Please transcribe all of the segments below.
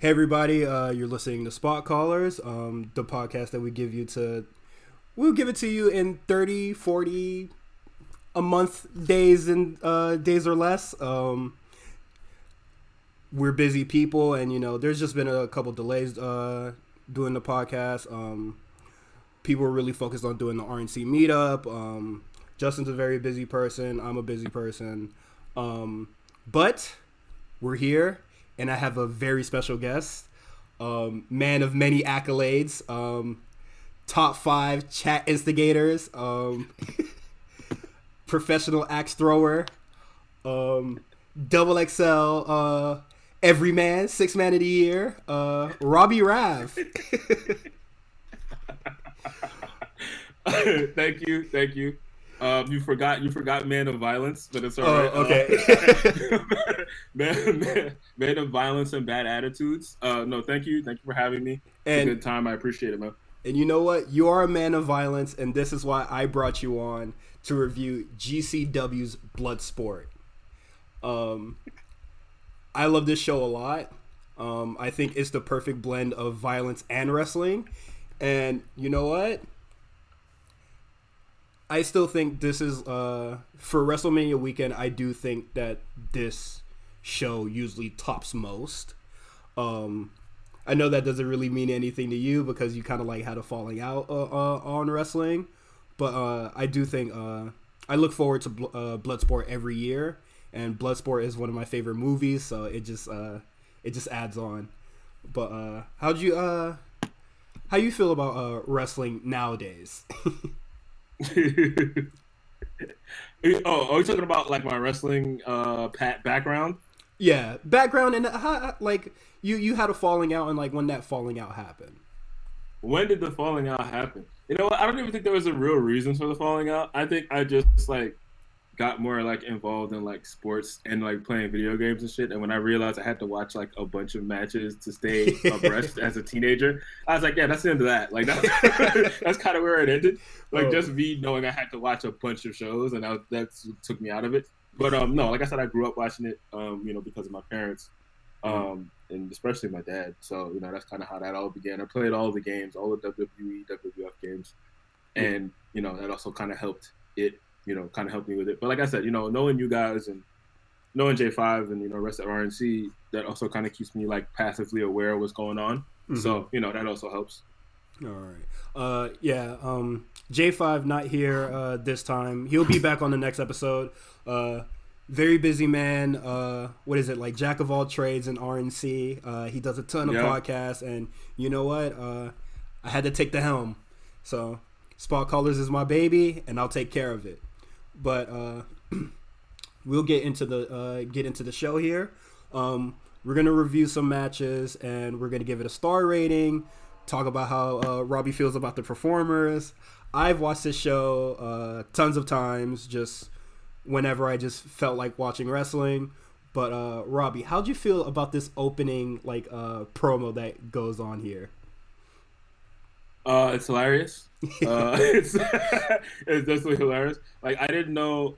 Hey everybody, you're listening to Spot Callers, the podcast that we'll give it to you in 30, 40 a month days and days or less. We're busy people, and there's just been a couple delays doing the podcast. People are really focused on doing the RNC meetup. Justin's a very busy person. I'm a busy person. But we're here, and I have a very special guest, man of many accolades, top 5 chat instigators, professional axe thrower, double XL, every man, 6 man of the year, Robby Rav. Thank you. You forgot man of violence, but it's all right. Okay. Man of violence and bad attitudes. No, thank you for having me. It's a good time. I appreciate it, man. And you know what? You are a man of violence, and this is why I brought you on to review GCW's Bloodsport. I love this show a lot. I think it's the perfect blend of violence and wrestling. And you know what? I still think this is, for WrestleMania weekend, I do think that this show usually tops most. I know that doesn't really mean anything to you because you kind of like had a falling out on wrestling. But I do think, I look forward to Bloodsport every year. And Bloodsport is one of my favorite movies, so it just adds on. But how you feel about wrestling nowadays? Are you talking about like my wrestling background? Yeah, background, and how, like you had a falling out, and like when that falling out happened. When did the falling out happen? You know what? I don't even think there was a real reason for the falling out. I think I just like got more like involved in like sports and like playing video games and shit. And when I realized I had to watch like a bunch of matches to stay abreast as a teenager, I was like, yeah, that's the end of that. Like that's kind of where it ended. Like just me knowing I had to watch a bunch of shows, and that took me out of it. But no, like I said, I grew up watching it, because of my parents, and especially my dad. So that's kind of how that all began. I played all the games, all the WWE, WWF games, and that also kind of helped it. Kind of helped me with it. But like I said, knowing you guys and knowing J5 and rest of RNC, that also kind of keeps me like passively aware of what's going on. Mm-hmm. So that also helps. All right. J5 not here this time. He'll be back on the next episode. Very busy man. What is it, like jack of all trades in RNC? He does a ton of podcasts, and you know what? I had to take the helm. So Spot Callers is my baby, and I'll take care of it. But we'll get into the show here. We're gonna review some matches, and we're gonna give it a star rating. Talk about how Robby feels about the performers. I've watched this show tons of times, just whenever I just felt like watching wrestling. But Robby, how'd you feel about this opening promo that goes on here? It's hilarious. It's definitely hilarious. Like I didn't know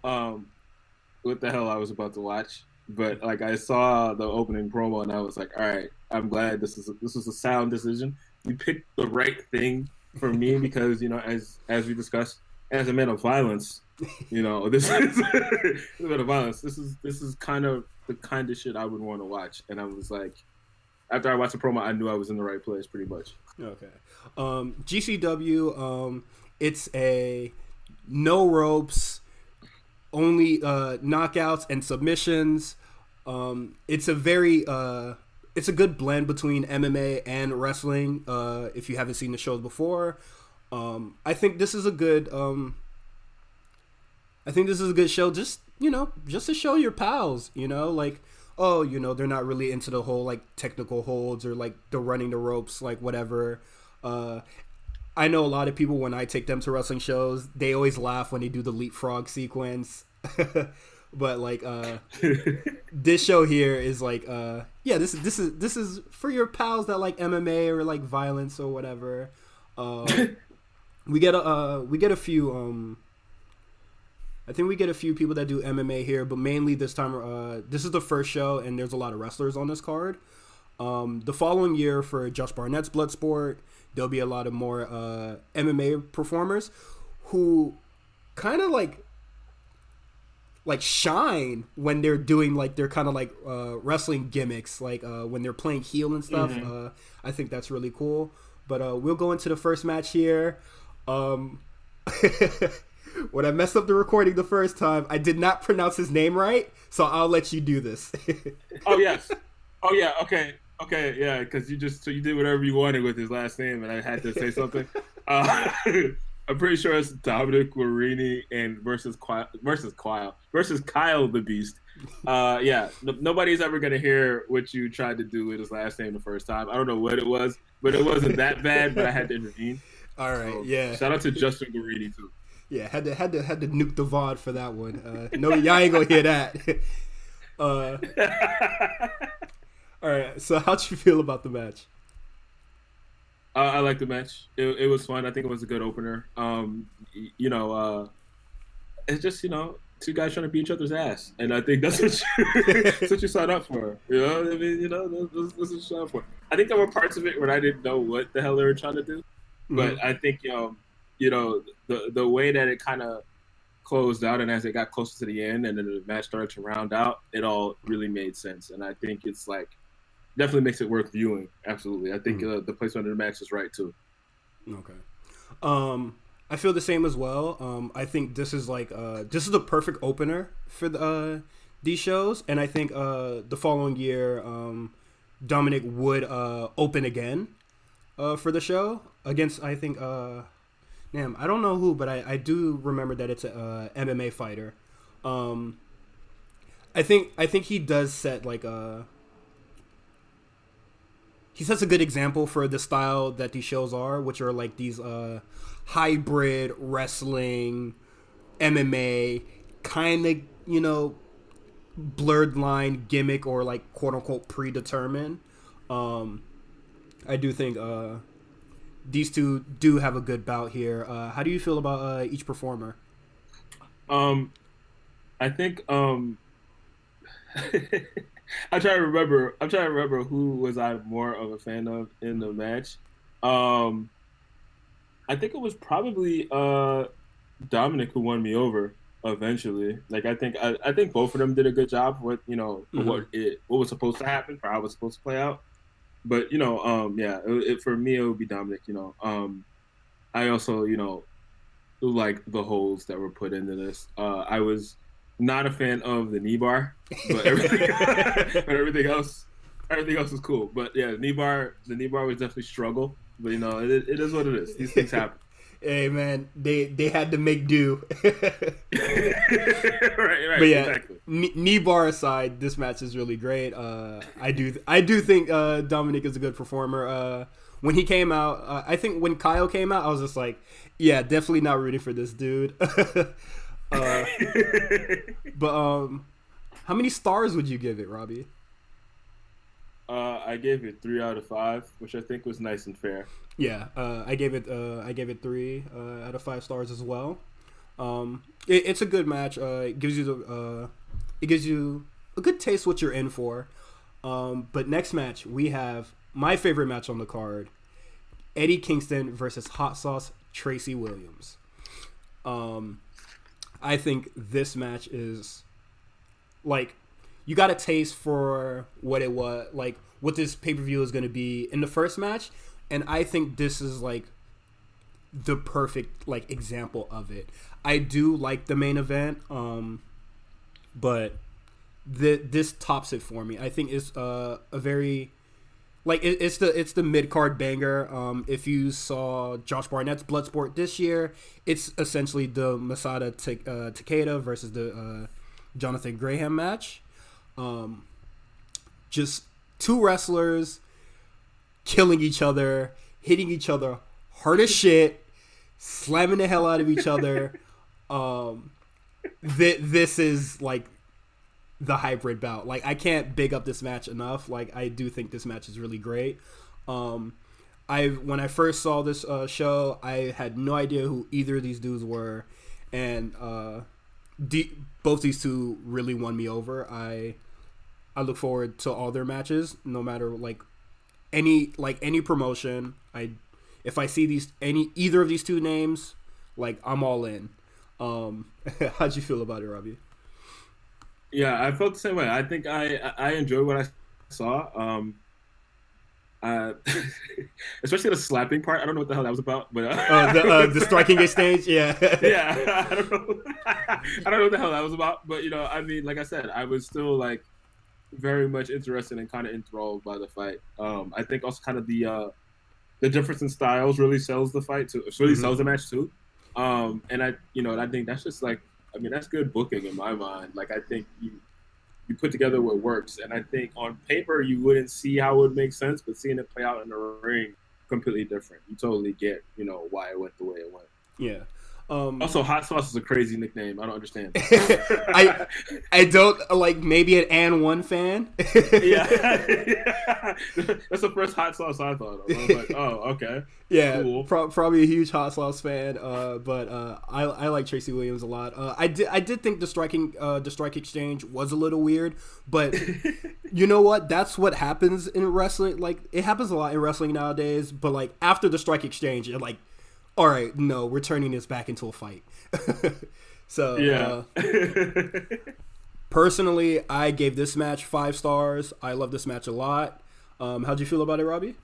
what the hell I was about to watch, but like I saw the opening promo and I was like, all right, I'm glad this was a sound decision. You picked the right thing for me because as we discussed, as a man of violence, this is a man of violence. This is kind of the kind of shit I would want to watch, and I was like, after I watched the promo, I knew I was in the right place pretty much. Okay. GCW, it's a no ropes, only knockouts and submissions. It's a very it's a good blend between MMA and wrestling. If you haven't seen the shows before, I think this is a good show. Just to show your pals, they're not really into the whole like technical holds or like the running the ropes, like whatever. I know a lot of people, when I take them to wrestling shows, they always laugh when they do the leapfrog sequence. But like this show here is like this is for your pals that like MMA or like violence or whatever. We get a few I think we get a few people that do MMA here, but mainly this time, this is the first show, and there's a lot of wrestlers on this card. The following year for Josh Barnett's Bloodsport, there'll be a lot of more MMA performers who kind of like shine when they're doing like they're kind of like wrestling gimmicks, like when they're playing heel and stuff. I think that's really cool. But we'll go into the first match here. When I messed up the recording the first time, I did not pronounce his name right, so I'll let you do this. Oh yes. Oh yeah. Okay. Yeah, because you did whatever you wanted with his last name, and I had to say something. I'm pretty sure it's Dominic Guarini and versus Kyle the Beast. Yeah, nobody's ever gonna hear what you tried to do with his last name the first time. I don't know what it was, but it wasn't that bad. But I had to intervene. All right, so, yeah. Shout out to Justin Guarini too. Yeah, had to nuke the VOD for that one. No, y'all ain't gonna hear that. All right, so how'd you feel about the match? I like the match. It was fun. I think it was a good opener. It's just two guys trying to beat each other's ass, and I think that's what you sign up for. You know what I mean? That's what you sign up for. I think there were parts of it where I didn't know what the hell they were trying to do, but I think the way that it kind of closed out, and as it got closer to the end, and then the match started to round out, it all really made sense, and I think it's like. Definitely makes it worth viewing. Absolutely. I think the placement of the match is right, too. Okay. I feel the same as well. I think this is this is the perfect opener for these shows. And I think the following year, Dominic would open again for the show against, I think, I don't know who, but I do remember that it's a MMA fighter. I think he does set he sets a good example for the style that these shows are, which are like these hybrid wrestling, MMA, kind of, blurred line gimmick or like quote unquote predetermined. I do think these two do have a good bout here. How do you feel about each performer? I think I'm trying to remember who was I more of a fan of in the match. I think it was probably Dominic who won me over eventually. Like I think both of them did a good job with what was supposed to happen, or how it was supposed to play out. But for me it would be Dominic. I also like the holes that were put into this. I was not a fan of the knee bar, but everything else was cool. But yeah, the knee bar was definitely struggle. But it is what it is. These things happen. Hey man, they had to make do. right. But yeah, exactly. Knee bar aside, this match is really great. I do think Dominic is a good performer. When he came out, I think when Kyle came out, I was just like, yeah, definitely not rooting for this dude. But how many stars would you give it, Robbie? I gave it 3 out of 5, which I think was nice and fair. Yeah, I gave it 3 out of 5 stars as well. It's a good match. It gives you a good taste what you're in for. But next match we have my favorite match on the card: Eddie Kingston versus Hot Sauce Tracy Williams. I think this match is like you got a taste for what it was, like what this pay-per-view is going to be in the first match, and I think this is like the perfect like example of it. I do like the main event, but this tops it for me. I think it's a very it's the mid-card banger. If you saw Josh Barnett's Bloodsport this year, it's essentially the Masada Takeda versus the Jonathan Graham match. Just two wrestlers killing each other, hitting each other hard as shit, slamming the hell out of each other. This is like the hybrid bout. Like, I can't big up this match enough. Like, I do think this match is really great. When I first saw this show, I had no idea who either of these dudes were, and both these two really won me over. I look forward to all their matches, no matter any promotion. If I see either of these two names, like I'm all in. How'd you feel about it, Robbie? Yeah, I felt the same way. I think I enjoyed what I saw. Especially the slapping part. I don't know what the hell that was about, but the striking exchange. Yeah, yeah. I don't know. I don't know what the hell that was about, but I mean, like I said, I was still like very much interested and kind of enthralled by the fight. I think also kind of the difference in styles really sells the fight too. It really sells the match too. And I think that's just like, I mean, that's good booking in my mind. Like, I think you put together what works, and I think on paper you wouldn't see how it would make sense, but seeing it play out in the ring, completely different. You totally get, why it went the way it went. Yeah. Also, hot sauce is a crazy nickname. I don't understand. I don't like, maybe an and one fan. Yeah. That's the first hot sauce I thought of. I was like, oh, okay. Yeah, cool. Probably a huge hot sauce fan. But I like Tracy Williams a lot. I did think the strike exchange was a little weird, but you know what? That's what happens in wrestling. Like, it happens a lot in wrestling nowadays. But like, after the strike exchange, you're like, all right, no, we're turning this back into a fight. So, yeah. Personally, I gave this match 5 stars. I love this match a lot. How'd you feel about it, Robbie?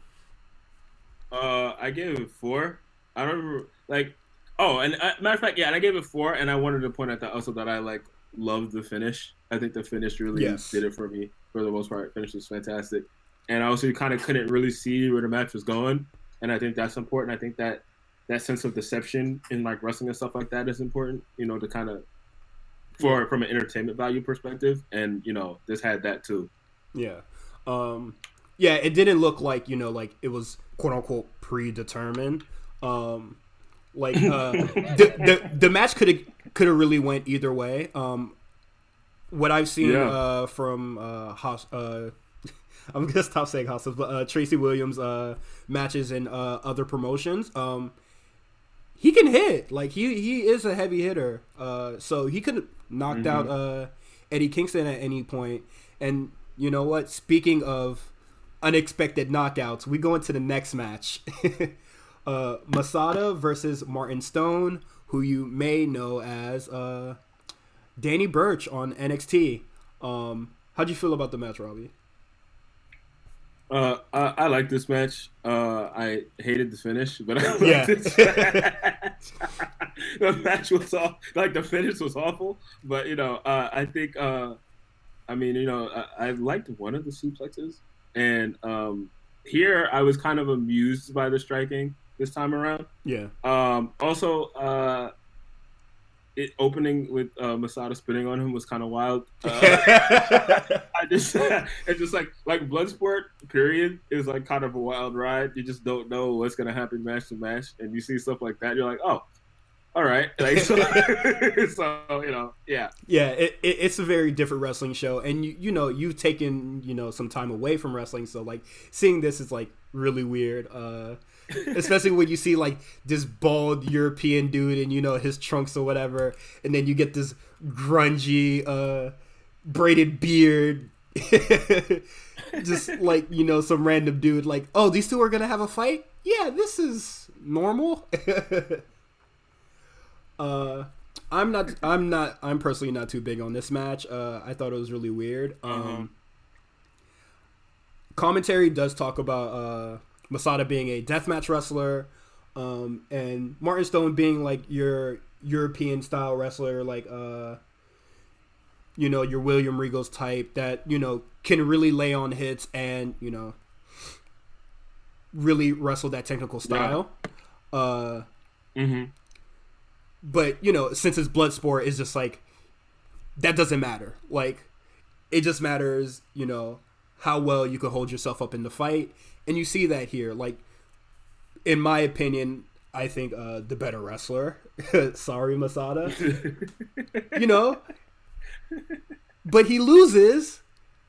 I gave it 4. I don't remember, like, and matter of fact, yeah, and I gave it 4, and I wanted to point out that also that I like loved the finish. I think the finish really did it for me for the most part. The finish was fantastic, and I also kind of couldn't really see where the match was going, and I think that's important. I think that sense of deception in like wrestling and stuff like that is important, to kind of from an entertainment value perspective, and this had that too. Yeah. Yeah, it didn't look like, like it was quote unquote predetermined. Like the match could have really went either way. What I've seen from I'm gonna stop saying hostels, but Tracy Williams matches in other promotions. He can hit. Like, he is a heavy hitter. So he could have knocked out Eddie Kingston at any point. And you know what? Speaking of unexpected knockouts, we go into the next match. Masada versus Martin Stone, who you may know as Danny Burch on NXT. How'd you feel about the match, Robbie? I like this match. I hated the finish, but I liked this match. The match was the finish was awful, but I think I liked one of the suplexes, and here I was kind of amused by the striking this time around. Yeah. Also, it opening with Masada spitting on him was kind of wild. It's just like Bloodsport period is like kind of a wild ride. You just don't know what's gonna happen match to match, and you see stuff like that, you're like, oh, all right. Like, so yeah. Yeah, it's a very different wrestling show, and you've taken some time away from wrestling, so like seeing this is like really weird. Especially when you see like this bald European dude and his trunks or whatever, and then you get this grungy braided beard, just like some random dude like, oh, these two are gonna have a fight? Yeah, this is normal. I'm personally not too big on this match. I thought it was really weird. Commentary does talk about Masada being a deathmatch wrestler, and Martin Stone being like your European style wrestler, like your William Regals type that can really lay on hits and really wrestle that technical style. But since it's Bloodsport, it's just like that doesn't matter. Like, it just matters how well you can hold yourself up in the fight. And you see that here. Like, in my opinion, I think the better wrestler. Sorry, Masada. But he loses,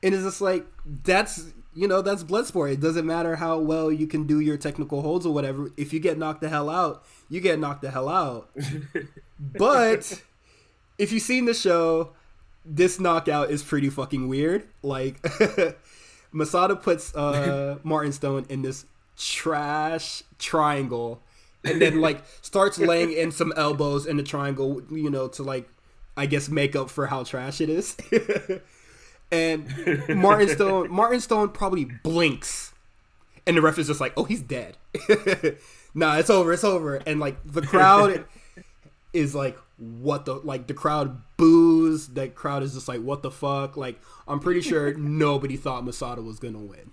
and it's just like, that's Bloodsport. It doesn't matter how well you can do your technical holds or whatever. If you get knocked the hell out, you get knocked the hell out. But if you've seen the show, this knockout is pretty fucking weird. Like, Masada puts Martin Stone in this trash triangle, and then like starts laying in some elbows in the triangle, you know, to like, I guess, make up for how trash it is. And Martin Stone probably blinks, and the ref is just like, "Oh, he's dead." Nah, it's over. And like the crowd is like, "What the?" Like the crowd boos. That crowd is just like, "What the fuck?" Like I'm pretty sure nobody thought Masada was gonna win.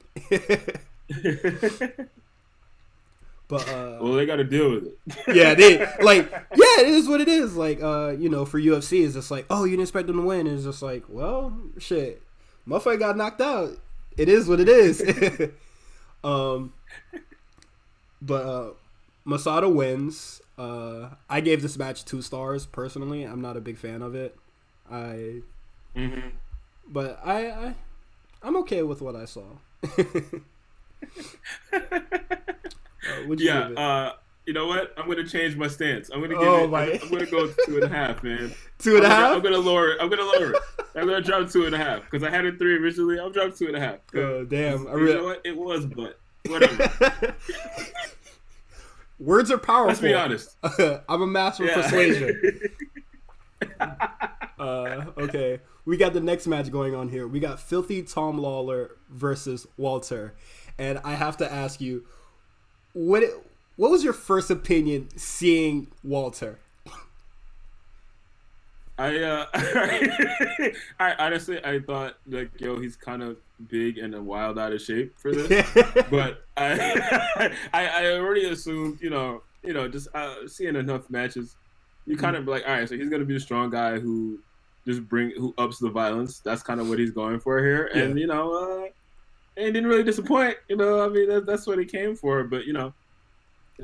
But well, they got to deal with it. Yeah, it is what it is. Like you know, for UFC, it's just like, oh, you didn't expect them to win. It's just like, well, shit, motherfucker got knocked out. It is what it is. But Masada wins. I gave this match 2 stars personally. I'm not a big fan of it. But I'm okay with what I saw. You know what? I'm gonna change my stance. I'm gonna I'm gonna go 2.5, man. 2.5? I'm gonna lower it. I'm gonna drop 2.5 because I had it 3 originally. I'll drop 2.5. Oh damn! You know what? It was, but whatever. Words are powerful. Let's be honest. I'm a master of persuasion. Okay, we got the next match going on here. We got Filthy Tom Lawlor versus Walter, and I have to ask you, what was your first opinion seeing Walter? I honestly thought like, yo, he's kind of big and wild out of shape for this, but I already assumed, you know, just seeing enough matches, you kind of like, all right, so he's gonna be the strong guy who ups the violence. That's kind of what he's going for here, and you know, and didn't really disappoint. You know, I mean, that's what he came for. But you know,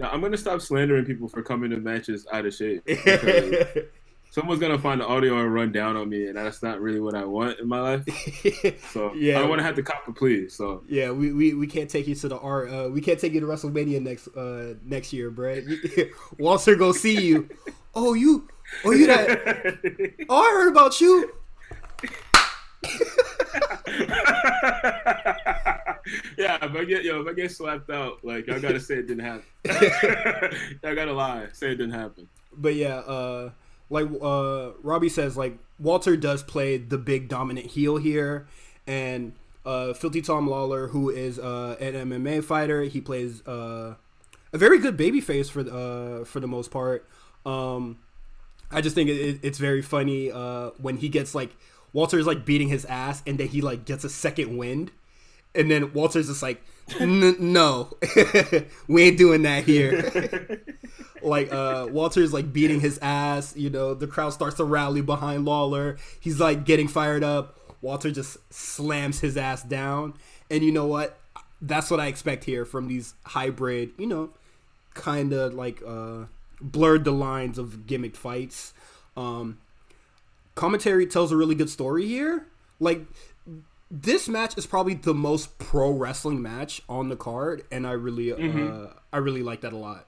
I'm gonna stop slandering people for coming to matches out of shape. Someone's gonna find the audio and run down on me, and that's not really what I want in my life. So I don't want to have to cop a plea. So yeah, we can't take you to the we can't take you to WrestleMania next year, bro. Walter go see you. Oh you that? Oh, I heard about you. Yeah, if I get slapped out, like I gotta say it didn't happen. I gotta lie, say it didn't happen. But yeah, like Robby says, like Walter does play the big dominant heel here, and Filthy Tom Lawlor, who is an MMA fighter, he plays a very good babyface for the most part. I just think it's very funny when he gets like Walter's like beating his ass, and then he like gets a second wind, and then Walter's just like, no, we ain't doing that here. Like Walter's like beating his ass, you know, the crowd starts to rally behind Lawlor. He's like getting fired up. Walter just slams his ass down, and you know what? That's what I expect here from these hybrid, you know, kind of like blurred the lines of gimmicked fights. Commentary tells a really good story here. Like, this match is probably the most pro wrestling match on the card, and I really like that a lot.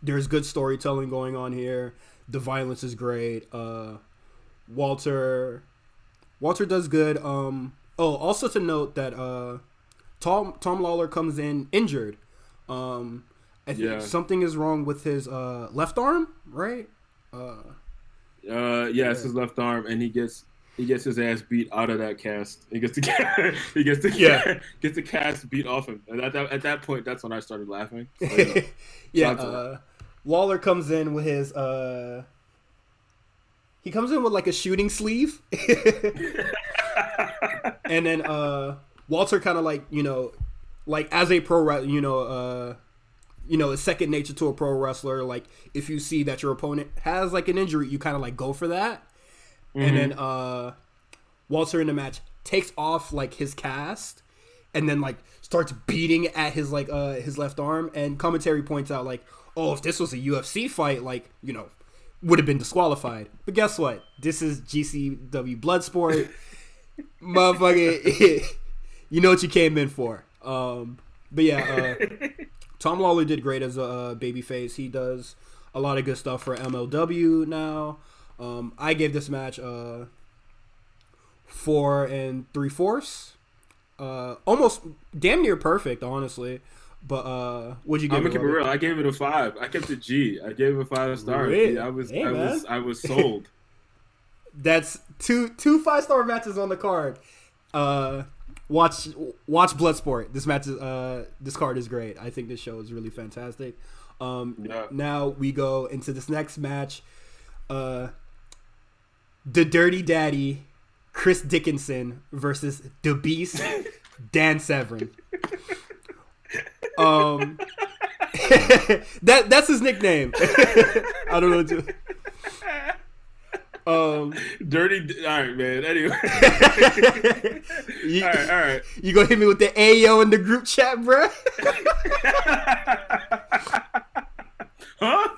There's good storytelling going on here. The violence is great. Walter does good. Also to note that Tom Lawlor comes in injured. I think something is wrong with his left arm, right? It's his left arm, and he gets his ass beat out of that cast. He gets the cast beat off him. And at that point, that's when I started laughing. So, Lawlor comes in with his he comes in with like a shooting sleeve, and then Walter kind of like, you know, like as a pro, you know, it's second nature to a pro wrestler. Like if you see that your opponent has like an injury, you kind of like go for that. And then Walter in the match takes off like his cast, and then like starts beating at his like his left arm. And commentary points out like, oh, if this was a UFC fight, like, you know, would have been disqualified. But guess what? This is GCW Bloodsport, motherfucker. You know what you came in for. But yeah, Tom Lawlor did great as a babyface. He does a lot of good stuff for MLW now. I gave this match 4 3/4. Almost damn near perfect, honestly. But what'd you give I'm it? gonna keep it real. I gave it a 5. I kept it G. I gave it 5 stars. Really? I was sold. That's two 5-star matches on the card. Watch Bloodsport. This card is great. I think this show is really fantastic. Now we go into this next match. The Dirty Daddy, Chris Dickinson versus the Beast, Dan Severn. That's his nickname. I don't know what to. Dirty. All right, man. Anyway. All right. You gonna hit me with the Ayo in the group chat, bro? Huh?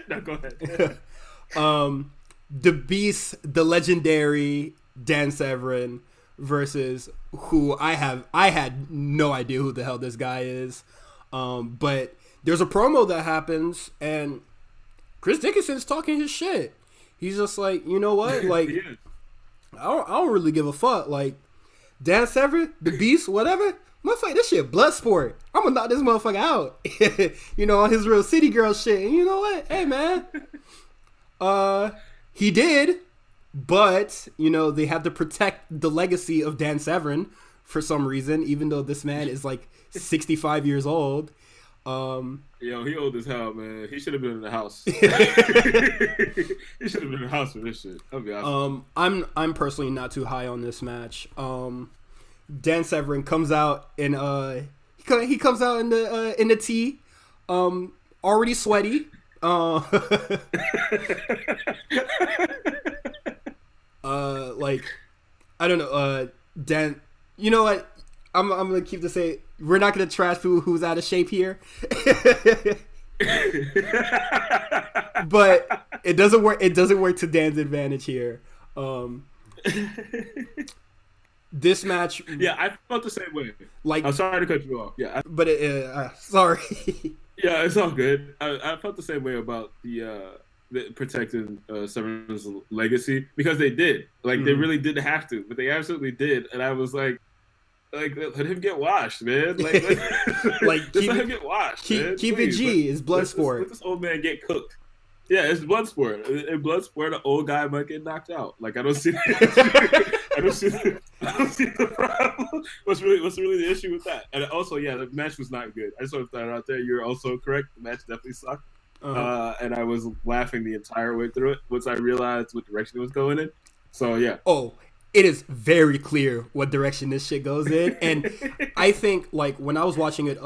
No, go ahead. The Beast, the legendary Dan Severn versus who I had no idea who the hell this guy is. But there's a promo that happens and Chris Dickinson's talking his shit. He's just like, you know what? Like, I don't really give a fuck. Like, Dan Severn, the Beast, whatever. Motherfucker, this shit Bloodsport. I'm gonna knock this motherfucker out. You know, on his real city girl shit. And you know what? Hey, man. He did. But, you know, they have to protect the legacy of Dan Severn for some reason, even though this man is like 65 years old. Yo, he old as hell, man. He should have been in the house. He should have been in the house for this shit. I'll be honest. I'm personally not too high on this match. Dan Severn comes out in he comes out in the tee, already sweaty. Like, I don't know. Dan, you know what? I'm gonna keep the say. We're not gonna trash who's out of shape here. But it doesn't work. It doesn't work to Dan's advantage here. This match. Yeah, I felt the same way. Like, I'm sorry to cut you off. Yeah, but sorry. Yeah, it's all good. I felt the same way about the protecting Severn's legacy because they did. Like, they really didn't have to, but they absolutely did. And I was like, let him get washed, man. Like let him get washed. Man. Keep it G. It's Bloodsport. Let this old man get cooked. Yeah, it's Bloodsport. In Bloodsport, an old guy might get knocked out. Like, I don't see the problem. What's really the issue with that? And also, yeah, the match was not good. I just want to throw it out there. You're also correct. The match definitely sucked. And I was laughing the entire way through it once I realized what direction it was going in. So, yeah. Oh, it is very clear what direction this shit goes in. And I think, like, when I was watching it,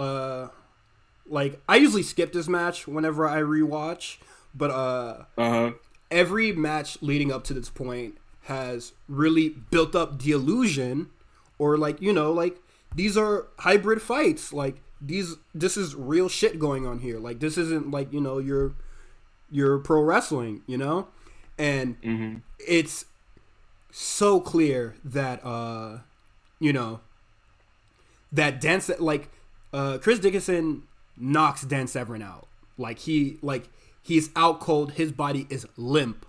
like, I usually skip this match whenever I rewatch. But every match leading up to this point has really built up the illusion, or, like, you know, like, these are hybrid fights. Like, this is real shit going on here. Like, this isn't, like, you know, your pro wrestling, you know? And it's so clear that you know, that Chris Dickinson knocks Dan Severn out. He's out cold, his body is limp,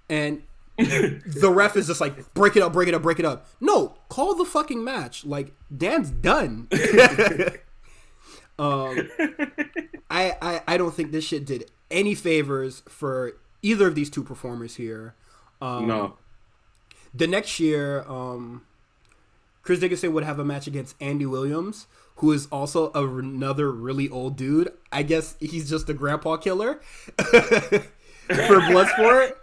and the ref is just like, break it up. No, call the fucking match. Like, Dan's done. I don't think this shit did any favors for either of these two performers here. No. The next year, Chris Dickinson would have a match against Andy Williams, who is also another really old dude. I guess he's just a grandpa killer for Bloodsport.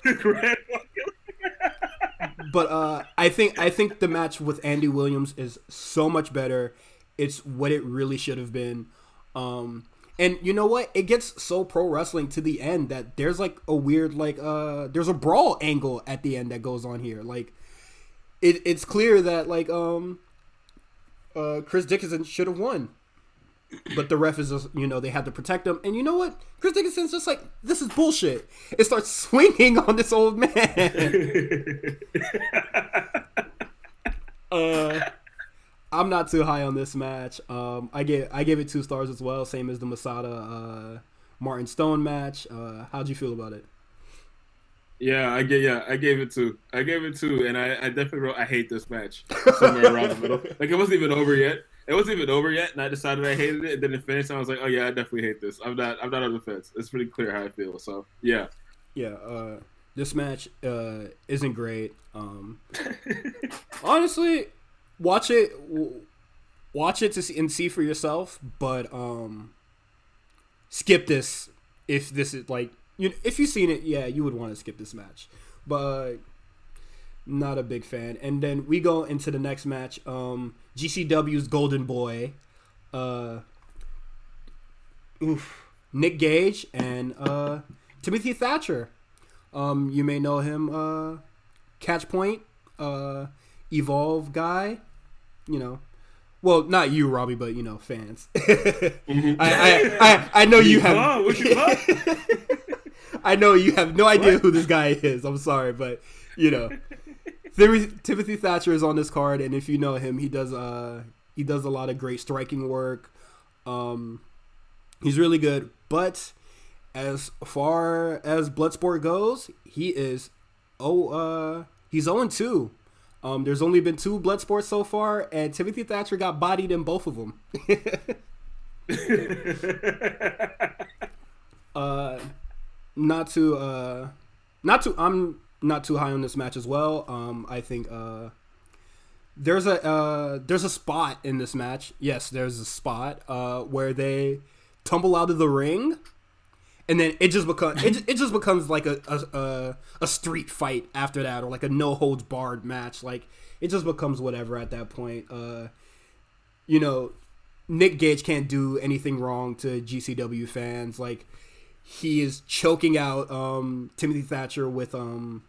But I think the match with Andy Williams is so much better. It's what it really should have been. And you know what? It gets so pro wrestling to the end that there's like a weird, like, there's a brawl angle at the end that goes on here. Like, it's clear that, like, Chris Dickinson should have won. But the ref is just, you know, they had to protect him. And you know what? Chris Dickinson's just like, this is bullshit. It starts swinging on this old man. I'm not too high on this match. I gave it 2 stars as well, same as the Masada Martin Stone match. How'd you feel about it? I gave it two. And I definitely wrote I hate this match somewhere around the middle. Like it wasn't even over yet. And I decided I hated it. And then it finished, and I was like, oh yeah, I definitely hate this. I'm not on the fence. It's pretty clear how I feel. So yeah. Yeah. This match isn't great. Honestly, watch it to see, and see for yourself. But skip this if this is like. If you've seen it, yeah, you would want to skip this match. But not a big fan. And then we go into the next match. GCW's Golden Boy. Nick Gage and Timothy Thatcher. You may know him. Catch Point. Evolve guy. Well, not you, Robbie, but fans. I know you have. I know you have no idea who this guy is. I'm sorry, but Timothy Thatcher is on this card, and if you know him, he does a lot of great striking work. He's really good, but as far as Bloodsport goes, he's 0-2. There's only been 2 Bloodsports so far, and Timothy Thatcher got bodied in both of them. I'm not too high on this match as well. I think there's a spot in this match. Yes, there's a spot where they tumble out of the ring, and then it just becomes like a street fight after that, or like a no holds barred match. Like it just becomes whatever at that point. Nick Gage can't do anything wrong to GCW fans. Like he is choking out Timothy Thatcher with I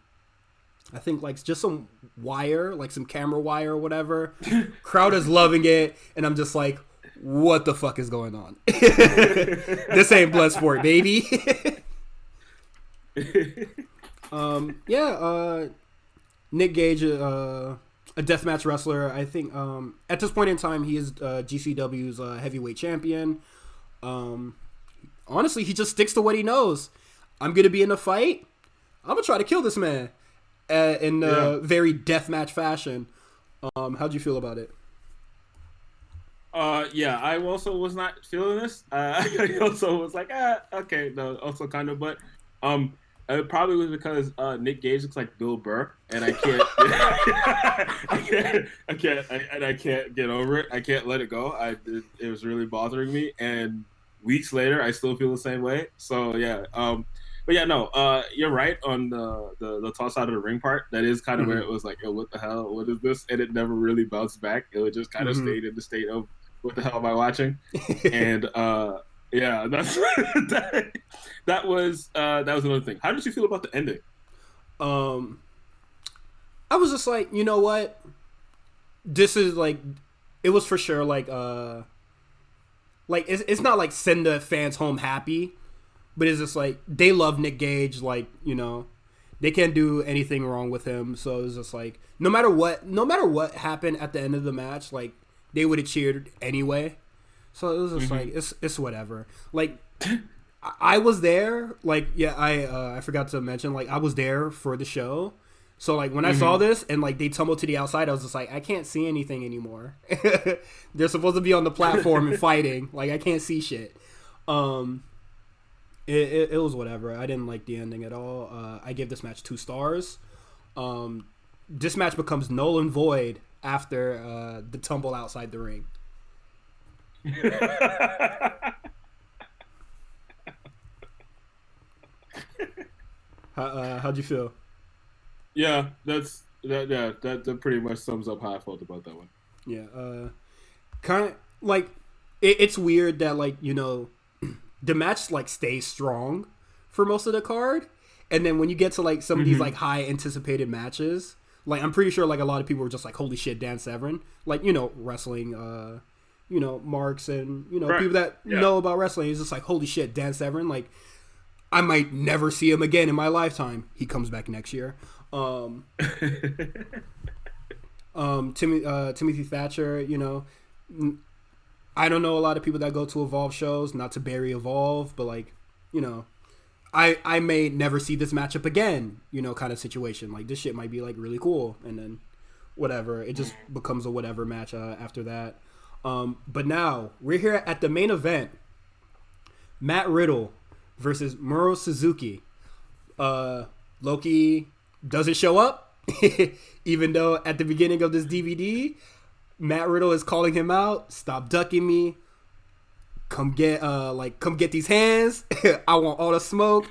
think like just some wire, like some camera wire or whatever. Crowd is loving it, and I'm just like, what the fuck is going on? This ain't Bloodsport, baby. Nick Gage, a deathmatch wrestler. I think at this point in time, he is GCW's heavyweight champion. Honestly, he just sticks to what he knows. I'm gonna be in a fight. I'm gonna try to kill this man in a very deathmatch fashion. How'd you feel about it? I also was not feeling this. I also was like, okay, no, also kind of, but it probably was because Nick Gage looks like Bill Burr, and I can't, I can't get over it. I can't let it go. It was really bothering me, and weeks later, I still feel the same way. So yeah, but yeah, no, you're right on the toss out of the ring part. That is kind of where it was like, what the hell? What is this? And it never really bounced back. It just kind of stayed in the state of, what the hell am I watching? And that's that was another thing. How did you feel about the ending? I was just like, you know what? This is like, it was for sure like it's not like send the fans home happy, but it's just like they love Nick Gage, like, they can't do anything wrong with him. So it was just like no matter what happened at the end of the match, like they would have cheered anyway. So it was just like it's whatever. Like I was there, like I forgot to mention, like I was there for the show. So like when I saw this and like they tumbled to the outside, I was just like, I can't see anything anymore. They're supposed to be on the platform and fighting. Like I can't see shit. It was whatever. I didn't like the ending at all. I gave this match 2 stars. This match becomes null and void after the tumble outside the ring. How'd you feel? Yeah, that pretty much sums up how I felt about that one. Yeah, kind of like it's weird that like the match like stays strong for most of the card, and then when you get to like some of these like high anticipated matches, like I'm pretty sure like a lot of people were just like, holy shit, Dan Severn, like wrestling, marks and right. People that know about wrestling is just like, holy shit, Dan Severn, like I might never see him again in my lifetime. He comes back next year. Timothy Thatcher, I don't know a lot of people that go to Evolve shows, not to bury Evolve, but like, I may never see this matchup again, kind of situation. Like, this shit might be like really cool, and then whatever, it just becomes a whatever match after that. But now we're here at the main event: Matt Riddle versus Minoru Suzuki. Loki doesn't show up, even though at the beginning of this DVD, Matt Riddle is calling him out. Stop ducking me. Come get these hands. I want all the smoke.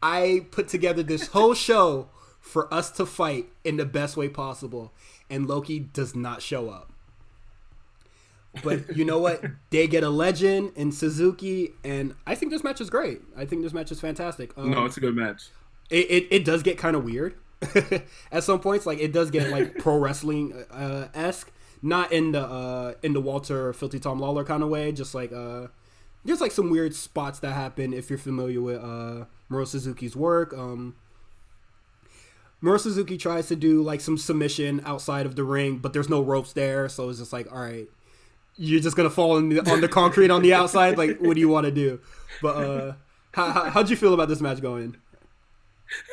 I put together this whole show for us to fight in the best way possible, and Loki does not show up. But you know what? They get a legend in Suzuki, and I think this match is great. I think this match is fantastic. No, it's a good match. It does get kind of weird at some points. Like, it does get like pro wrestling esque. Not in the Walter Filthy Tom Lawlor kind of way, just like some weird spots that happen if you're familiar with Minoru Suzuki's work. Minoru Suzuki tries to do like some submission outside of the ring, but there's no ropes there, so it's just like, all right, you're just gonna fall on the concrete on the outside. Like, what do you want to do? But how'd you feel about this match going?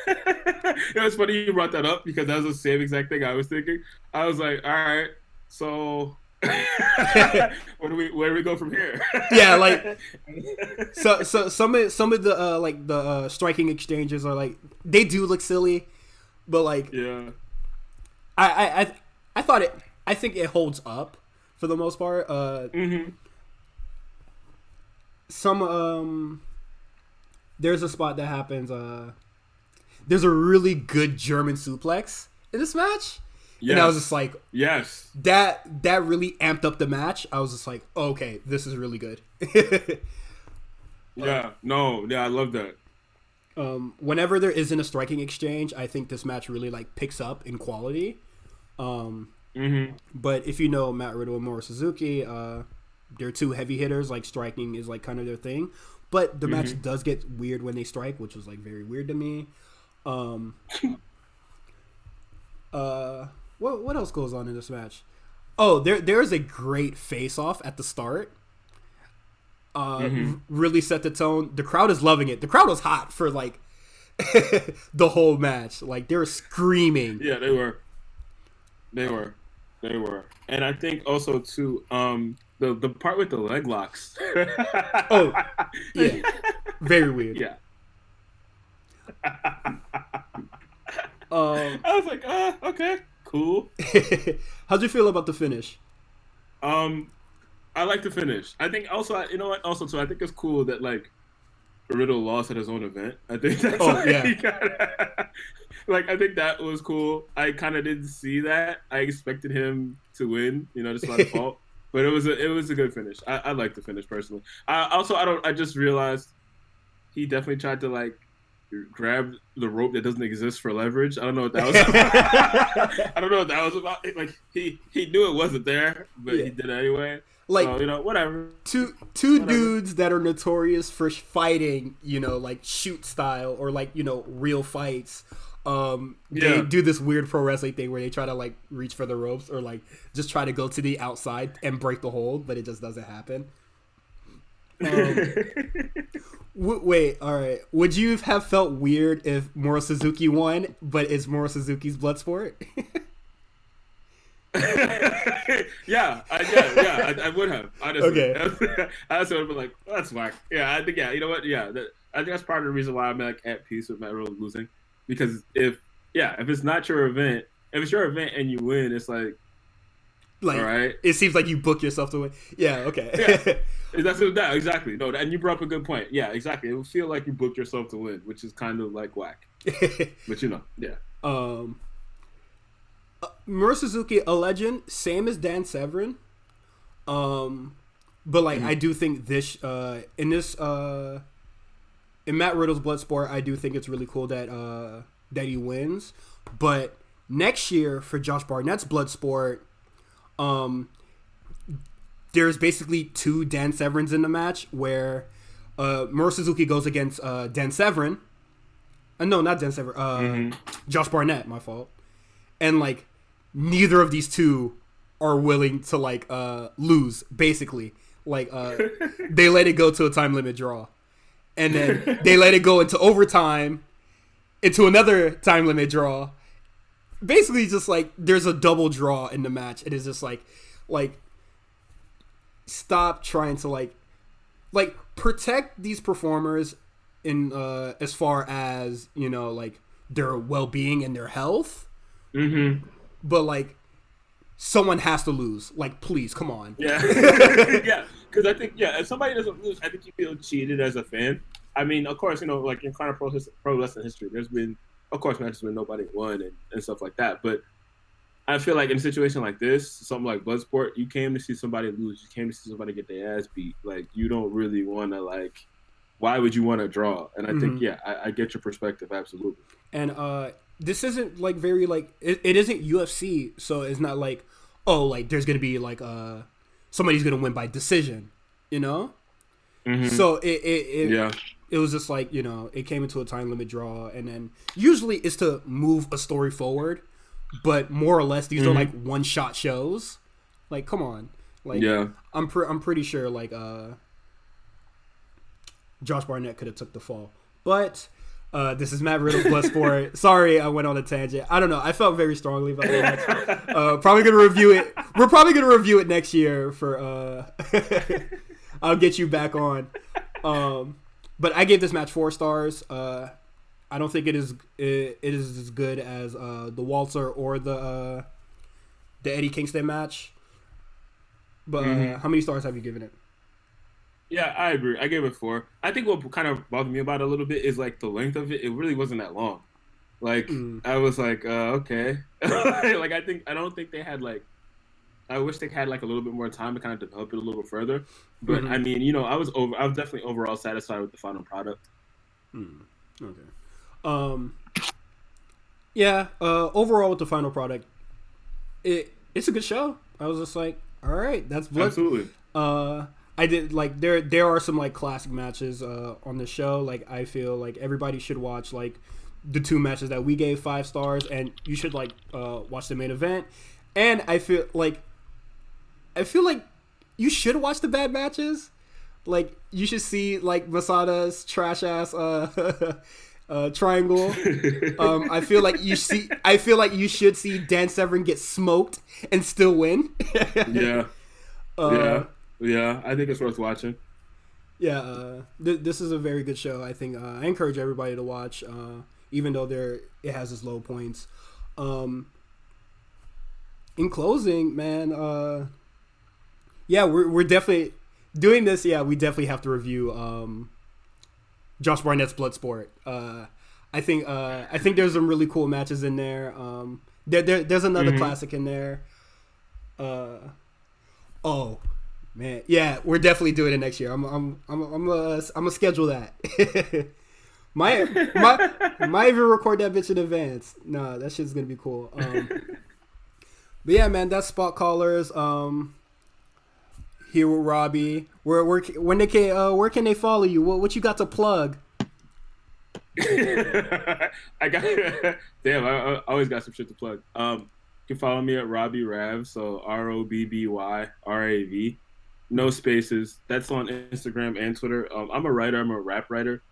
It's funny you brought that up because that was the same exact thing I was thinking. I was like, all right. So where do we go from here? Yeah, like so some of the striking exchanges are like, they do look silly, but like, yeah, I think it holds up for the most part. Some there's a spot that happens. There's a really good German suplex in this match. Yes. And I was just like, yes, that really amped up the match. I was just like, oh, okay, this is really good. I love that. Whenever there isn't a striking exchange, I think this match really like picks up in quality. But if you know Matt Riddle and Minoru Suzuki, they're two heavy hitters. Like, striking is like kind of their thing. But the match does get weird when they strike, which was like very weird to me. What else goes on in this match? Oh, there's a great face-off at the start. Really set the tone. The crowd is loving it. The crowd was hot for like the whole match. Like, they were screaming. Yeah, they were. And I think also too, the part with the leg locks. Oh, yeah, very weird. Yeah. I was like, okay, cool. How'd you feel about the finish? I like the finish. I think also, you know what? Also, too, I think it's cool that like Riddle lost at his own event. I think that's I think that was cool. I kind of didn't see that. I expected him to win, just by default. But it was a good finish. I like the finish personally. I just realized he definitely tried to like grab the rope that doesn't exist for leverage. I don't know what that was about. I don't know what that was about. Like, he knew it wasn't there, but he did it anyway. Like, so, whatever. Two dudes that are notorious for fighting, like shoot style or like, real fights. They do this weird pro wrestling thing where they try to like reach for the ropes or like just try to go to the outside and break the hold, but it just doesn't happen. Wait, all right. Would you have felt weird if Minoru Suzuki won, but it's Minoru Suzuki's Bloodsport? I would have. Honestly. Okay. I would have been like, oh, that's whack. Yeah, I think, you know what? Yeah, I think that's part of the reason why I'm like at peace with Matt Riddle losing. Because if it's not your event, if it's your event and you win, it's like all right. It seems like you book yourself to win. Yeah, okay. Yeah. That exactly. No, and you brought up a good point. Yeah, exactly. It would feel like you booked yourself to win, which is kind of like whack. But yeah. Minoru Suzuki, a legend, same as Dan Severn. But like I do think this in Matt Riddle's Bloodsport, I do think it's really cool that he wins. But next year for Josh Barnett's Bloodsport, there's basically two Dan Severns in the match where Minoru Suzuki goes against Dan Severn. No, not Dan Severn. Josh Barnett, my fault. And like neither of these two are willing to like lose, basically. Like they let it go to a time limit draw. and then they let it go into overtime, into another time limit draw. Basically, just like there's a double draw in the match. It is just like stop trying to like protect these performers in as far as, you know, like their well-being and their health. Mm-hmm. But like someone has to lose. Like, please, come on. Yeah. Yeah. Because I think, if somebody doesn't lose, I think you feel cheated as a fan. I mean, of course, you know, like in kind of pro wrestling history, there's been, of course, matches where nobody won and stuff like that. But I feel like in a situation like this, something like Bloodsport, you came to see somebody lose. You came to see somebody get their ass beat. Like, you don't really want to, like, why would you want to draw? And I think, I get your perspective, absolutely. And this isn't, like, very, like, it isn't UFC, so it's not like, oh, like, there's going to be, like, somebody's going to win by decision, you know? Mm-hmm. So it was just like, you know, it came into a time limit draw, and then usually it's to move a story forward, but more or less these are like one shot shows. Like, come on, like, I'm pretty sure like Josh Barnett could have took the fall, but this is Matt Riddle, Bloodsport. Sorry, I went on a tangent. I don't know. I felt very strongly about it. Probably gonna review it. We're probably gonna review it next year for. I'll get you back on. But I gave this match 4 stars. I don't think it is as good as the Walter or the Eddie Kingston match. But how many stars have you given it? Yeah, I agree. I gave it 4. I think what kind of bothered me about it a little bit is like the length of it. It really wasn't that long. Like I was like, okay. Like I don't think they had like. I wish they had like a little bit more time to kind of develop it a little further. But I mean, you know, I was definitely overall satisfied with the final product. Okay. Overall with the final product, it's a good show. I was just like, all right, that's Blood. Absolutely. I did like there are some like classic matches on the show. Like I feel like everybody should watch like the 2 matches that we gave 5 stars, and you should like watch the main event. And I feel like you should watch the bad matches. Like you should see like Masada's trash ass triangle. I feel like you should see Dan Severn get smoked and still win. Yeah. I think it's worth watching. Yeah, this is a very good show. I think I encourage everybody to watch, even though it has its low points. In closing, man, we're definitely doing this. Yeah, we definitely have to review Josh Barnett's Bloodsport. I think there's some really cool matches in there. There's another classic in there. Oh man, yeah, we're definitely doing it next year. I'm gonna schedule that. might even record that bitch in advance. Nah, that shit's gonna be cool. But yeah, man, that's Spot Callers. Here with Robby. Where can they follow you? What you got to plug? I always got some shit to plug. You can follow me at Robby Rav, so ROBBYRAV, no spaces. That's on Instagram and Twitter. I'm a writer. I'm a rap writer,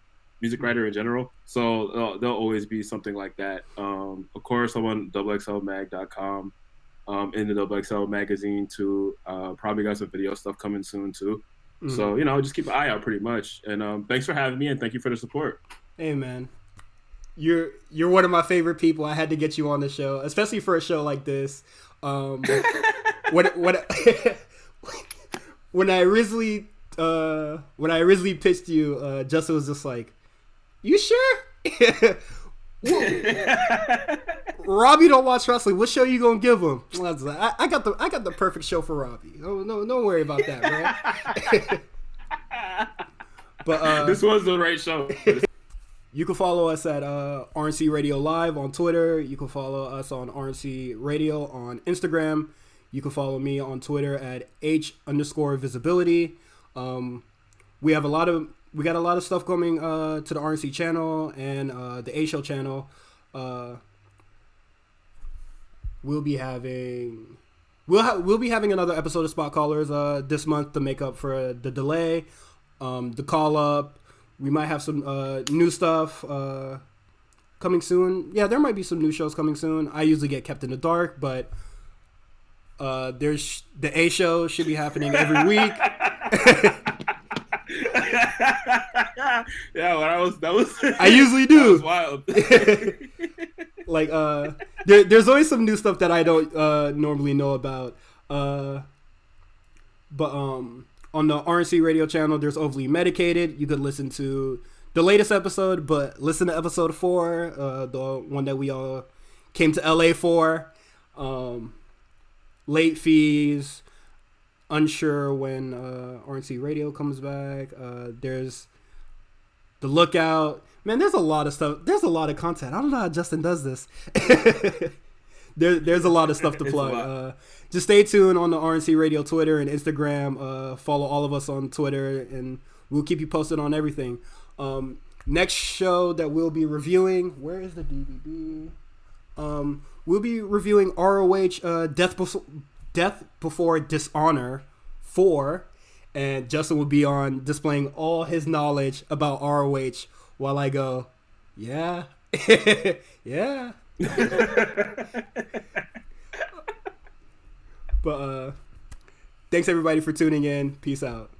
music writer in general. So there'll always be something like that. Of course, I'm on XXLmag.com. In the XXL magazine too. Probably got some video stuff coming soon too. So, you know, just keep an eye out pretty much. And thanks for having me, and thank you for the support. Hey man, you're one of my favorite people. I had to get you on the show, especially for a show like this. When I originally pitched you, Justin was just like, "You sure?" Robby don't watch wrestling. What show you gonna give him? I got the perfect show for Robby. No, don't worry about that, man. But this was the right show. You can follow us at RNC Radio Live on Twitter. You can follow us on RNC Radio on Instagram. You can follow me on Twitter at H_visibility. We got a lot of stuff coming to the RNC channel and the A Show channel. We'll be having another episode of Spot Callers this month to make up for the delay. The call up. we might have some new stuff coming soon. Yeah, there might be some new shows coming soon. I usually get kept in the dark, but there's the A show should be happening every week. Yeah, that was. I usually do. That was wild. Like there's always some new stuff that I don't normally know about. But on the RNC radio channel, there's Overly Medicated. You could listen to the latest episode, but listen to episode 4, the one that we all came to LA for. Late fees. Unsure when RNC radio comes back. There's the Lookout. Man, there's a lot of stuff. There's a lot of content. I don't know how Justin does this. There's a lot of stuff to plug. Just stay tuned on the RNC Radio Twitter and Instagram. Follow all of us on Twitter, and we'll keep you posted on everything. Next show that we'll be reviewing. Where is the DVB? We'll be reviewing ROH Death Before Dishonor 4, and Justin will be on displaying all his knowledge about ROH while I go, yeah, yeah. But thanks everybody for tuning in. Peace out.